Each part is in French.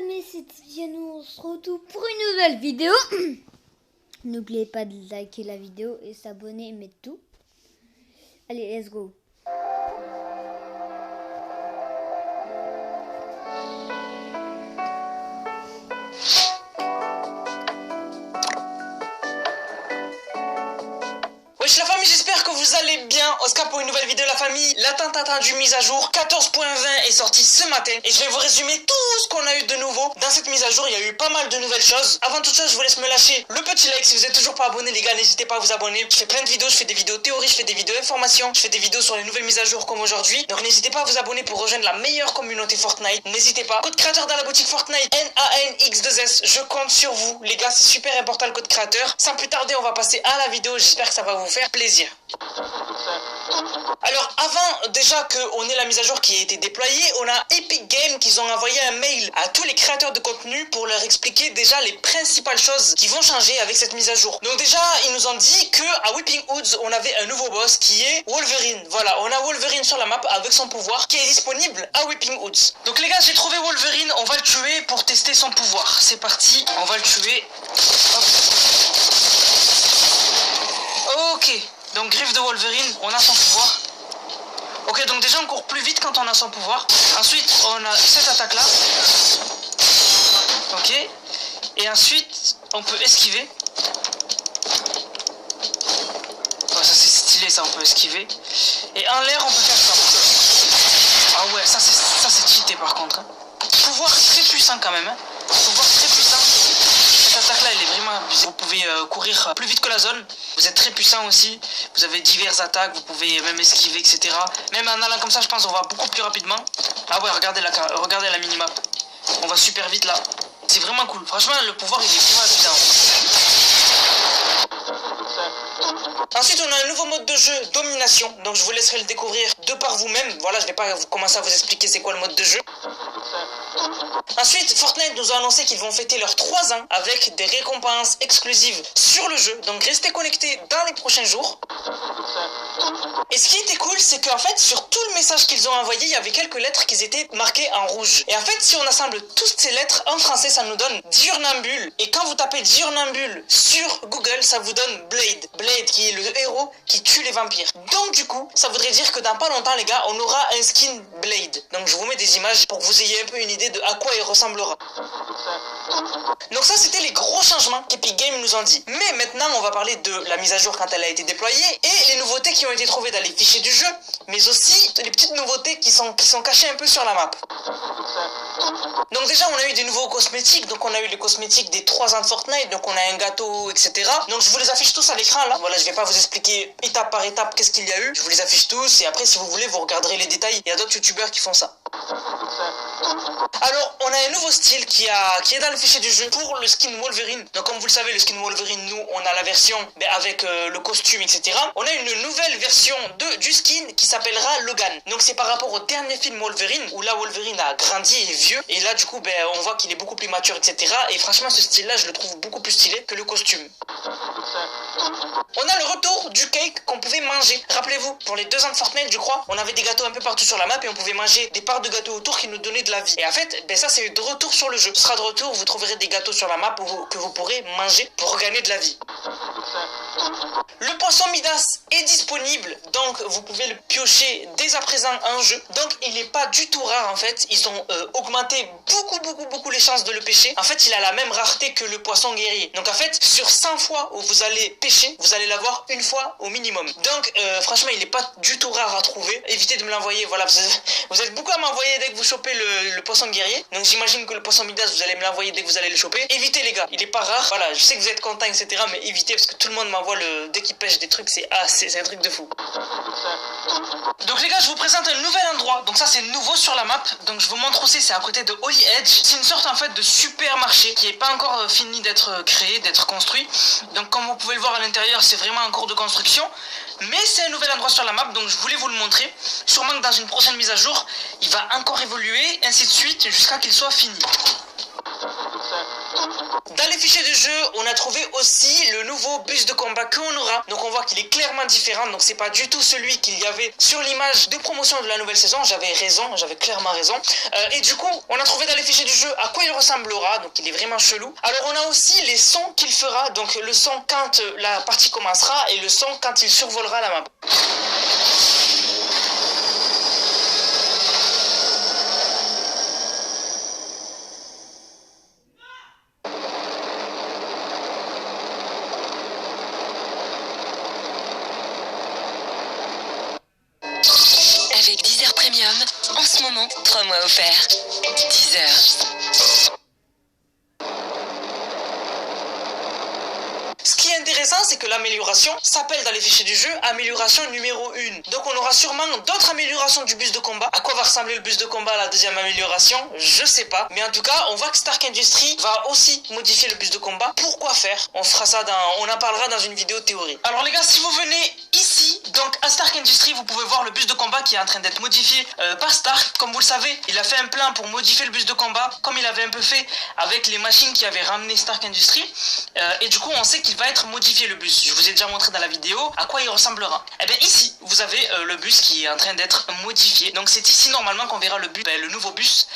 Mais c'est Diano, on se retrouve pour une nouvelle vidéo. N'oubliez pas de liker la vidéo et s'abonner et mettre tout. Allez, let's go. Wesh la famille, j'espère que vous allez bien. Oscar pour une nouvelle vidéo la famille. L'attente attendue mise à jour 14.20 est sortie ce matin et je vais vous résumer tout ce qu'on a eu de nouveau. Dans cette mise à jour, il y a eu pas mal de nouvelles choses. Avant toute chose, je vous laisse me lâcher le petit like. Si vous êtes toujours pas abonné les gars, n'hésitez pas à vous abonner. Je fais plein de vidéos, je fais des vidéos théorie, je fais des vidéos informations, je fais des vidéos sur les nouvelles mises à jour comme aujourd'hui. Donc n'hésitez pas à vous abonner pour rejoindre la meilleure communauté Fortnite. N'hésitez pas. Code créateur dans la boutique Fortnite, NANX2S. Je compte sur vous les gars, c'est super important le code créateur. Sans plus tarder, on va passer à la vidéo. J'espère que ça va vous faire plaisir. Alors avant déjà qu'on ait la mise à jour qui a été déployée, on a Epic Games qui ont envoyé un mail à tous les créateurs de contenu pour leur expliquer déjà les principales choses qui vont changer avec cette mise à jour. Donc déjà ils nous ont dit que à Weeping Woods on avait un nouveau boss qui est Wolverine. Voilà, on a Wolverine sur la map avec son pouvoir qui est disponible à Weeping Woods. Donc les gars, j'ai trouvé Wolverine, on va le tuer pour tester son pouvoir. C'est parti, on va le tuer. Hop. Ok. Donc griffe de Wolverine, on a son pouvoir. Ok, donc déjà on court plus vite quand on a son pouvoir. Ensuite on a cette attaque là. Ok. Et ensuite on peut esquiver. Oh, ça c'est stylé, ça on peut esquiver. Et en l'air on peut faire ça. Ah ouais, ça c'est cheaté par contre. Pouvoir très puissant quand même. Pouvoir très puissant. Cette attaque là elle est vraiment abusée. Vous pouvez courir plus vite que la zone. Vous êtes très puissant aussi. Vous avez diverses attaques. Vous pouvez même esquiver, etc. Même en allant comme ça, je pense on va beaucoup plus rapidement. Ah ouais, regardez la minimap. On va super vite là. C'est vraiment cool. Franchement, le pouvoir il est vraiment abusant. Ensuite, on a un nouveau mode de jeu, domination. Donc je vous laisserai le découvrir de par vous-même. Voilà, je vais pas commencer à vous expliquer c'est quoi le mode de jeu. Ensuite, Fortnite nous a annoncé qu'ils vont fêter leurs 3 ans avec des récompenses exclusives sur le jeu. Donc restez connectés dans les prochains jours. Et ce qui était cool, c'est qu'en fait, sur tout le message qu'ils ont envoyé, il y avait quelques lettres qui étaient marquées en rouge. Et en fait, si on assemble toutes ces lettres en français, ça nous donne Diurnambule. Et quand vous tapez Diurnambule sur Google, ça vous donne Blade. Blade qui est le héros qui tue les vampires. Donc du coup, ça voudrait dire que dans pas longtemps, les gars, on aura un skin Blade. Donc je vous mets des images pour que vous ayez un peu une idée de à quoi il ressemblera. Donc ça, c'était les gros changements qu'Epic Games nous ont dit. Mais maintenant, on va parler de la mise à jour quand elle a été déployée et les nouveautés qui ont été trouvées dans les fichiers du jeu, mais aussi les petites nouveautés qui sont cachées un peu sur la map. Donc déjà, on a eu des nouveaux cosmétiques. Donc on a eu les cosmétiques des 3 ans de Fortnite. Donc on a un gâteau, etc. Donc je vous les affiche tous à l'écran là. Voilà, je vais pas vous expliquer étape par étape qu'est-ce qu'il y a eu. Je vous les affiche tous et après, si vous voulez, vous regarderez les détails. Il y a d'autres youtubeurs qui font ça. Alors, on a un nouveau style qui est dans le fichier du jeu pour le skin Wolverine. Donc, comme vous le savez, le skin Wolverine, nous, on a la version avec le costume, etc. On a une nouvelle version du skin qui s'appellera Logan. Donc, c'est par rapport au dernier film Wolverine, où là, Wolverine a grandi et est vieux. Et là, du coup, on voit qu'il est beaucoup plus mature, etc. Et franchement, ce style-là, je le trouve beaucoup plus stylé que le costume. On a le retour du cake qu'on pouvait manger. Rappelez-vous, pour les 2 ans de Fortnite, je crois, on avait des gâteaux un peu partout sur la map et on pouvait manger des parts de gâteaux autour qui nous donnaient de la vie. Et en fait, ça c'est de retour sur le jeu. Ce sera de retour, vous trouverez des gâteaux sur la map que vous pourrez manger pour gagner de la vie. Le poisson Midas est disponible, donc vous pouvez le piocher dès à présent en jeu. Donc il n'est pas du tout rare en fait. Ils ont augmenté beaucoup les chances de le pêcher. En fait, il a la même rareté que le poisson guerrier. Donc en fait, sur 100 fois où vous allez pêcher, vous allez l'avoir une fois au minimum. Donc franchement, il n'est pas du tout rare à trouver. Évitez de me l'envoyer. Voilà, vous êtes beaucoup à m'envoyer dès que vous chopez le poisson guerrier. Donc j'imagine que le poisson Midas, vous allez me l'envoyer dès que vous allez le choper. Évitez les gars, il est pas rare. Voilà, je sais que vous êtes contents, etc. Mais évitez parce que tout le monde m'envoie dès qu'il pêche des trucs, c'est un truc de fou. Donc les gars, je vous présente un nouvel endroit. Donc ça c'est nouveau sur la map. Donc je vous montre aussi, c'est à côté de Holy Edge. C'est une sorte en fait de supermarché qui est pas encore fini d'être créé, d'être construit. Donc comme vous pouvez le voir à l'intérieur, c'est vraiment en cours de construction. Mais c'est un nouvel endroit sur la map, donc je voulais vous le montrer. Sûrement que dans une prochaine mise à jour, il va encore évoluer, ainsi de suite, jusqu'à qu'il soit fini. Dans les les fichiers de jeu, on a trouvé aussi le nouveau bus de combat qu'on aura. Donc on voit qu'il est clairement différent, donc c'est pas du tout celui qu'il y avait sur l'image de promotion de la nouvelle saison. J'avais raison, j'avais clairement raison. Et du coup, on a trouvé dans les fichiers du jeu à quoi il ressemblera, donc il est vraiment chelou. Alors on a aussi les sons qu'il fera, donc le son quand la partie commencera et le son quand il survolera la map. Avec Deezer Premium, en ce moment, 3 mois offerts. Deezer. Ce qui est intéressant, c'est que l'amélioration s'appelle dans les fichiers du jeu amélioration numéro 1. Donc on aura sûrement d'autres améliorations du bus de combat. À quoi va ressembler le bus de combat à la deuxième amélioration? Je sais pas. Mais en tout cas, on voit que Stark Industries va aussi modifier le bus de combat. Pourquoi faire? On fera ça on en parlera dans une vidéo théorie. Alors les gars, si vous venez ici, donc à Stark Industries, vous pouvez voir le bus de combat qui est en train d'être modifié par Stark. Comme vous le savez, il a fait un plan pour modifier le bus de combat, comme il avait un peu fait avec les machines qui avaient ramené Stark Industries. Et du coup, on sait qu'il va être modifié le bus. Je vous ai déjà montré dans la vidéo à quoi il ressemblera. Et bien ici, vous avez le bus qui est en train d'être modifié. Donc c'est ici normalement qu'on verra le nouveau bus.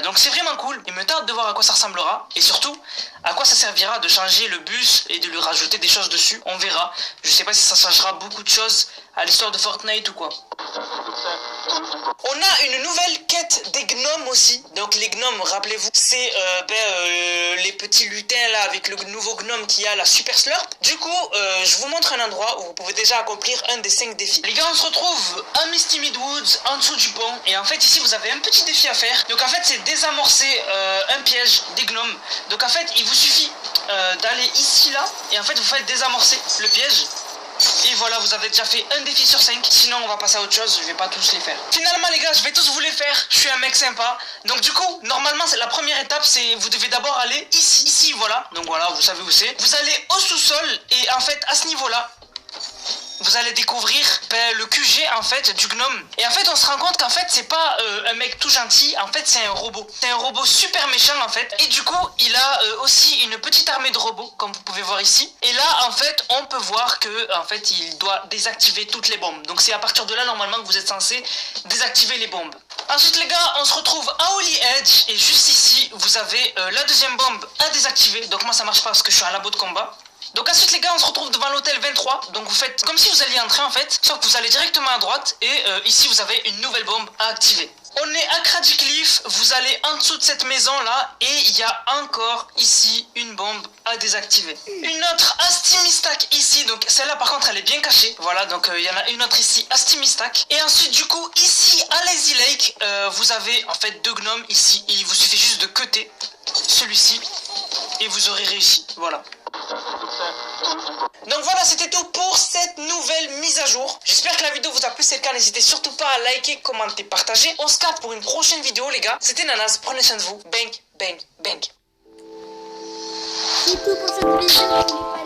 Donc c'est vraiment cool. Il me tarde de voir à quoi ça ressemblera. Et surtout, à quoi ça servira de changer le bus et de lui rajouter des choses dessus. On verra. Je sais pas si ça changera beaucoup de choses à l'histoire de Fortnite ou quoi. On a une nouvelle quête des gnomes aussi. Donc les gnomes, rappelez-vous, c'est les petits lutins là avec le nouveau gnome qui a la super slurp. Du coup, je vous montre un endroit où vous pouvez déjà accomplir un des 5 défis. Les gars, on se retrouve à Misty Midwoods, en dessous du pont. Et en fait, ici, vous avez un petit défi à faire. Donc en fait, c'est désamorcer un piège des gnomes. Donc en fait, il vous suffit d'aller ici là. Et en fait, vous faites désamorcer le piège. Et voilà, vous avez déjà fait un défi sur 5. Sinon on va passer à autre chose, je vais pas tous les faire. Finalement les gars, je vais tous vous les faire. Je suis un mec sympa. Donc du coup, normalement la première étape, c'est vous devez d'abord aller ici, voilà. Donc voilà, vous savez où c'est. Vous allez au sous-sol et en fait à ce niveau là, vous allez découvrir le QG en fait du gnome. Et en fait on se rend compte qu'en fait c'est pas un mec tout gentil, en fait c'est un robot. C'est un robot super méchant en fait. Et du coup il a aussi une petite armée de robots comme vous pouvez voir ici. Et là en fait on peut voir que en fait il doit désactiver toutes les bombes. Donc c'est à partir de là normalement que vous êtes censé désactiver les bombes. Ensuite les gars, on se retrouve à Holy Edge. Et juste ici vous avez la deuxième bombe à désactiver. Donc moi ça marche pas parce que je suis un labo de combat. Donc ensuite les gars, on se retrouve devant l'hôtel 23. Donc vous faites comme si vous alliez entrer en fait, sauf que vous allez directement à droite. Et ici vous avez une nouvelle bombe à activer. On est à Craddy Cliff, vous allez en dessous de cette maison là. Et il y a encore ici une bombe à désactiver. Une autre à Stimistack ici. Donc celle-là par contre elle est bien cachée. Voilà, donc il y en a une autre ici à Stimistack. Et ensuite du coup ici à Lazy Lake, vous avez en fait 2 gnomes ici. Il vous suffit juste de cutter celui-ci et vous aurez réussi. Voilà. Donc voilà, c'était tout pour cette nouvelle mise à jour. J'espère que la vidéo vous a plu. C'est le cas, n'hésitez surtout pas à liker, commenter, partager. On se capte pour une prochaine vidéo les gars. C'était Nanas, prenez soin de vous. Bang, bang, bang. C'est tout pour cette vidéo.